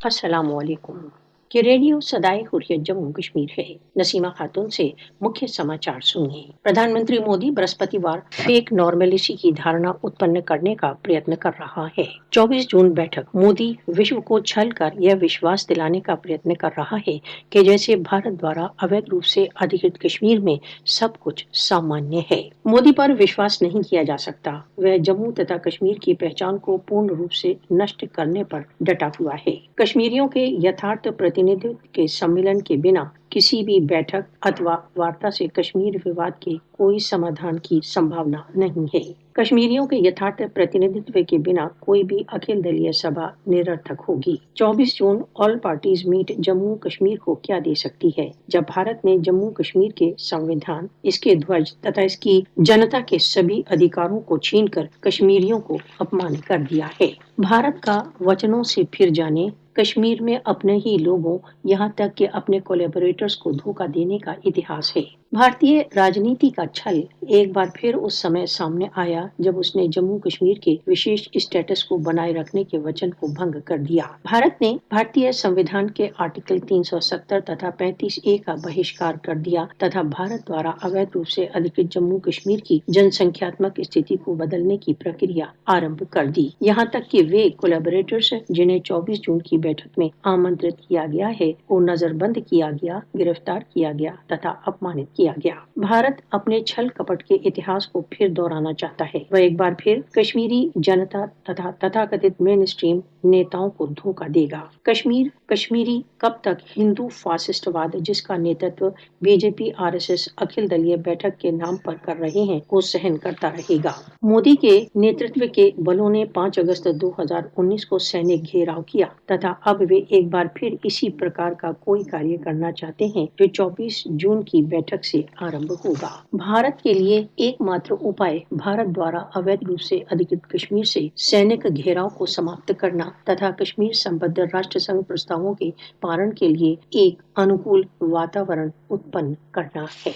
अस्सलाम वालेकुम। कि रेडियो सदाए हुर्रियत जम्मू कश्मीर है। नसीमा खातून से मुख्य समाचार सुनिए। प्रधानमंत्री मोदी बृहस्पतिवार फेक नॉर्मेलिटी की धारणा उत्पन्न करने का प्रयत्न कर रहा है। 24 जून बैठक मोदी विश्व को छल कर यह विश्वास दिलाने का प्रयत्न कर रहा है कि जैसे भारत द्वारा अवैध रूप से अधिकृत कश्मीर में सब कुछ सामान्य है। मोदी पर विश्वास नहीं किया जा सकता। वह जम्मू तथा कश्मीर की पहचान को पूर्ण रूप से नष्ट करने पर डटा हुआ है। कश्मीरियों के यथार्थ प्रतिनिधित्व के सम्मेलन के बिना किसी भी बैठक अथवा वार्ता से कश्मीर विवाद के कोई समाधान की संभावना नहीं है। कश्मीरियों के यथार्थ प्रतिनिधित्व के बिना कोई भी अखिल दलीय सभा निरर्थक होगी। 24 June all parties meet Jammu Kashmir को क्या दे सकती है, जब भारत ने जम्मू कश्मीर के संविधान, इसके ध्वज तथा इसकी जनता के सभी अधिकारों को छीनकर कश्मीरियों को अपमानित कर दिया है। भारत का वचनों से फिर जाने, कश्मीर में अपने ही लोगों, यहाँ तक कि अपने कोलैबोरेटर्स को धोखा देने का इतिहास है। भारतीय राजनीति का छल एक बार फिर उस समय सामने आया जब उसने जम्मू कश्मीर के विशेष स्टेटस को बनाए रखने के वचन को भंग कर दिया। भारत ने भारतीय संविधान के आर्टिकल 370 तथा 35A का बहिष्कार कर दिया तथा भारत द्वारा अवैध रूप से अधिकृत जम्मू कश्मीर की जनसंख्यात्मक स्थिति को बदलने की प्रक्रिया आरंभ कर दी। यहाँ तक कि वे कोलैबोरेटर्स जिन्हें 24 जून की बैठक में आमंत्रित किया गया है, को नजरबंद किया गया, गिरफ्तार किया गया तथा अपमानित किया गया। भारत अपने छल कपट के इतिहास को फिर दोहराना चाहता है। वह एक बार फिर कश्मीरी जनता तथा तथाकथित मेन स्ट्रीम नेताओं को धोखा देगा। कश्मीरी कब तक हिंदू फासिस्टवाद, जिसका नेतृत्व बीजेपी आरएसएस अखिल दलीय बैठक के नाम पर कर रहे हैं, को सहन करता रहेगा। मोदी के नेतृत्व के बलों ने 5 अगस्त 2019 को सैनिक घेराव किया तथा अब वे एक बार फिर इसी प्रकार का कोई कार्य करना चाहते हैं जो 24 जून की बैठक से आरंभ होगा। भारत के लिए एकमात्र उपाय भारत द्वारा अवैध रूप से अधिकृत कश्मीर से सैनिक घेराव को समाप्त करना तथा कश्मीर संबद्ध राष्ट्र संघ प्रस्तावों के पालन के लिए एक अनुकूल वातावरण उत्पन्न करना है।